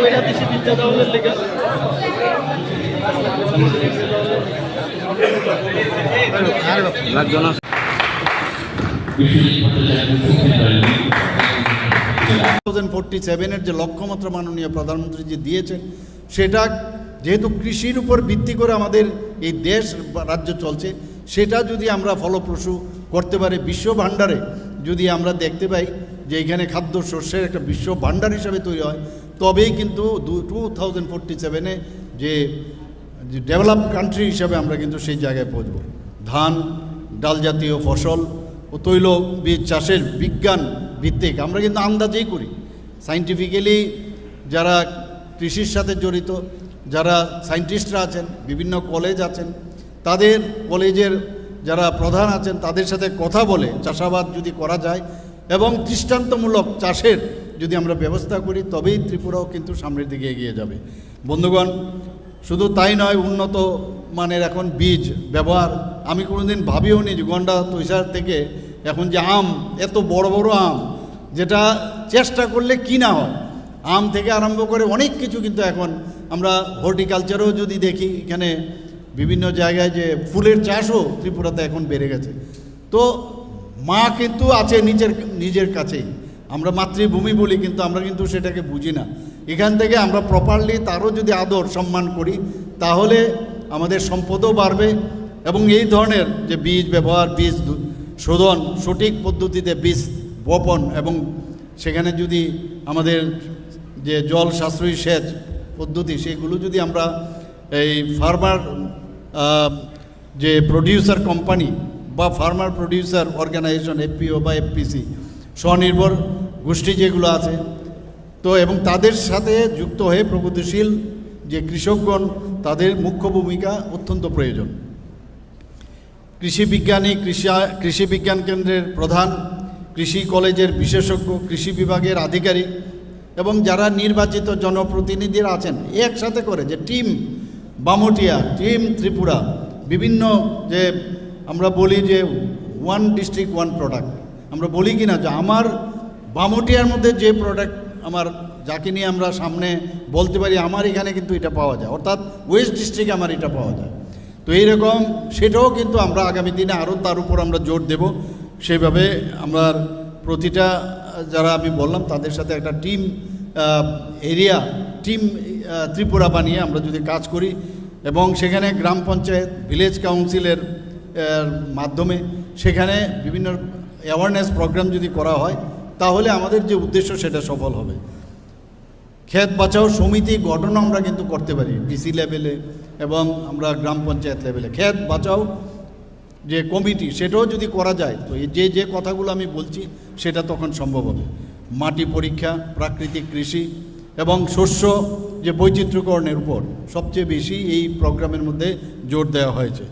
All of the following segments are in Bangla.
2047 যে লক্ষ্যমাত্রা মাননীয় প্রধানমন্ত্রী যে দিয়েছেন, সেটা যেহেতু কৃষির উপর ভিত্তি করে আমাদের এই দেশ রাজ্য চলছে, সেটা যদি আমরা ফলপ্রসূ করতে পারি, বিশ্ব ভাণ্ডারে যদি আমরা দেখতে পাই যে এখানে খাদ্য শস্যের একটা বিশ্ব ভাণ্ডার হিসাবে তৈরি হয়, তবেই কিন্তু 2047-এ যে ডেভেলপ কান্ট্রি হিসাবে আমরা কিন্তু সেই জায়গায় পৌঁছব। ধান, ডাল জাতীয় ফসল ও তৈল বীজ চাষের বিজ্ঞান ভিত্তিক আমরা কিন্তু আন্দাজেই করি। সাইন্টিফিক্যালি যারা কৃষির সাথে জড়িত, যারা সায়েন্টিস্টরা আছেন, বিভিন্ন কলেজ আছেন, তাদের কলেজের যারা প্রধান আছেন তাদের সাথে কথা বলে চাষাবাদ যদি করা যায় এবং দৃষ্টান্তমূলক চাষের যদি আমরা ব্যবস্থা করি, তবেই ত্রিপুরাও কিন্তু সামনের দিকে এগিয়ে যাবে। বন্ধুগণ, শুধু তাই নয়, উন্নত মানের এখন বীজ ব্যবহার। আমি কোনোদিন ভাবিও নি যে গন্ডা তৈসার থেকে এখন যে আম, এত বড় বড় আম, যেটা চেষ্টা করলে কি না হয়, আম থেকে আরম্ভ করে অনেক কিছু কিন্তু এখন আমরা হর্টিকালচারেও যদি দেখি, এখানে বিভিন্ন জায়গায় যে ফুলের চাষও ত্রিপুরাতে এখন বেড়ে গেছে। তো মা কিন্তু আছে নিজের কাছেই, আমরা মাতৃভূমি বলি, কিন্তু আমরা কিন্তু সেটাকে বুঝি না। এখান থেকে আমরা প্রপারলি তারও যদি আদর সম্মান করি, তাহলে আমাদের সম্পদও বাড়বে এবং এই ধরনের যে বীজ ব্যবহার, বীজ শোধন, সঠিক পদ্ধতিতে বীজ বপন এবং সেখানে যদি আমাদের যে জল সাশ্রয়ী সেচ পদ্ধতি, সেগুলো যদি আমরা এই ফার্মার যে প্রডিউসার কোম্পানি বা ফার্মার প্রডিউসার অর্গানাইজেশন, এফপিও বা এফপিসি, স্বনির্ভর গোষ্ঠী যেগুলো আছে, তো এবং তাদের সাথে যুক্ত হয়ে প্রগতিশীল যে কৃষকগণ, তাদের মুখ্য ভূমিকা অত্যন্ত প্রয়োজন। কৃষি বিজ্ঞানী, কৃষি বিজ্ঞান কেন্দ্রের প্রধান, কৃষি কলেজের বিশেষজ্ঞ, কৃষি বিভাগের আধিকারিক এবং যারা নির্বাচিত জনপ্রতিনিধিরা আছেন, একসাথে করে যে টিম বামুটিয়া, টিম ত্রিপুরা, বিভিন্ন যে আমরা বলি যে ওয়ান ডিস্ট্রিক্ট ওয়ান প্রোডাক্ট, আমরা বলি কি না যে আমার বামুটিয়ার মধ্যে যে প্রোডাক্ট আমার যাকে নিয়ে আমরা সামনে বলতে পারি আমার এখানে কিন্তু এটা পাওয়া যায়, অর্থাৎ ওয়েস্ট ডিস্ট্রিক্টে আমার এটা পাওয়া যায়। তো এইরকম সেটাও কিন্তু আমরা আগামী দিনে আরও তার উপর আমরা জোর দেব। সেইভাবে আমরা প্রতিটা যারা আমি বললাম তাদের সাথে একটা টিম এরিয়া, টিম ত্রিপুরা বানিয়ে আমরা যদি কাজ করি এবং সেখানে গ্রাম পঞ্চায়েত, ভিলেজ কাউন্সিলের মাধ্যমে সেখানে বিভিন্ন অ্যাওয়ারনেস প্রোগ্রাম যদি করা হয়, তাহলে আমাদের যে উদ্দেশ্য সেটা সফল হবে। ক্ষেত বাঁচাও সমিতি গঠন আমরা কিন্তু করতে পারি ডিসি লেভেলে এবং আমরা গ্রাম পঞ্চায়েত লেভেলে। ক্ষেত বাঁচাও যে কমিটি, সেটাও যদি করা যায়, তো যে কথাগুলো আমি বলছি সেটা তখন সম্ভব হবে। মাটি পরীক্ষা, প্রাকৃতিক কৃষি এবং শস্য যে বৈচিত্র্যকরণের উপর সবচেয়ে বেশি এই প্রোগ্রামের মধ্যে জোর দেওয়া হয়েছে।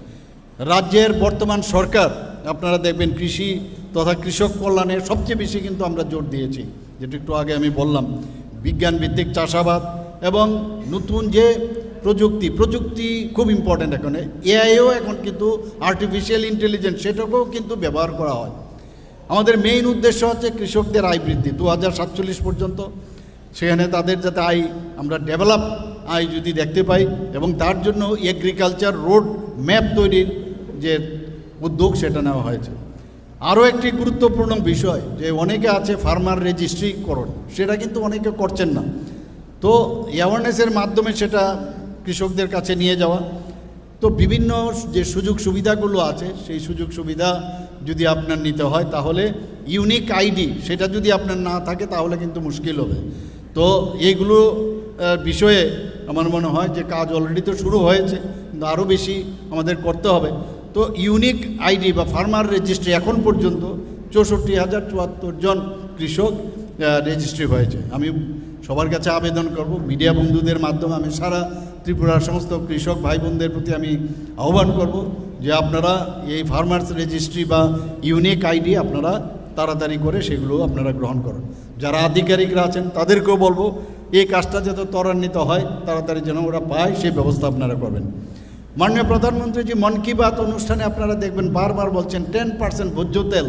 রাজ্যের বর্তমান সরকার আপনারা দেখবেন কৃষি তথা কৃষক কল্যাণে সবচেয়ে বেশি কিন্তু আমরা জোর দিয়েছি, যেটা একটু আগে আমি বললাম। বিজ্ঞানভিত্তিক চাষাবাদ এবং নতুন যে প্রযুক্তি খুব ইম্পর্ট্যান্ট। এখন এআইও এখন কিন্তু আর্টিফিশিয়াল ইন্টেলিজেন্স, সেটাকেও কিন্তু ব্যবহার করা হয়। আমাদের মেইন উদ্দেশ্য হচ্ছে কৃষকদের আয় বৃদ্ধি 2047 পর্যন্ত, সেখানে তাদের যাতে আয় আমরা ডেভেলপ আয় যদি দেখতে পাই এবং তার জন্য এগ্রিকালচার রোড ম্যাপ তৈরির যে উদ্যোগ সেটা নেওয়া হয়েছে। আরও একটি গুরুত্বপূর্ণ বিষয় যে অনেকে আছে ফার্মার রেজিস্ট্রিকরণ, সেটা কিন্তু অনেকে করছেন না। তো অ্যাওয়ারনেসের মাধ্যমে সেটা কৃষকদের কাছে নিয়ে যাওয়া। তো বিভিন্ন যে সুযোগ সুবিধাগুলো আছে সেই সুযোগ সুবিধা যদি আপনার নিতে হয়, তাহলে ইউনিক আইডি সেটা যদি আপনার না থাকে তাহলে কিন্তু মুশকিল হবে। তো এইগুলো বিষয়ে আমার মনে হয় যে কাজ অলরেডি তো শুরু হয়েছে, কিন্তু আরও বেশি আমাদের করতে হবে। তো ইউনিক আইডি বা ফার্মার রেজিস্ট্রি এখন পর্যন্ত 64,074 জন কৃষক রেজিস্ট্রি হয়েছে। আমি সবার কাছে আবেদন করব, মিডিয়া বন্ধুদের মাধ্যমে আমি সারা ত্রিপুরার সমস্ত কৃষক ভাই বোনদের প্রতি আমি আহ্বান করব যে আপনারা এই ফার্মার্স রেজিস্ট্রি বা ইউনিক আইডি আপনারা তাড়াতাড়ি করে সেগুলো আপনারা গ্রহণ করুন। যারা আধিকারিকরা আছেন তাদেরকেও বলবো এই কাজটা যাতে ত্বরান্বিত হয়, তাড়াতাড়ি যেন ওরা পায় সেই ব্যবস্থা আপনারা করবেন। মাননীয় প্রধানমন্ত্রী যে মন কি বাত অনুষ্ঠানে আপনারা দেখবেন বারবার বলছেন 10% ভোজ্য তেল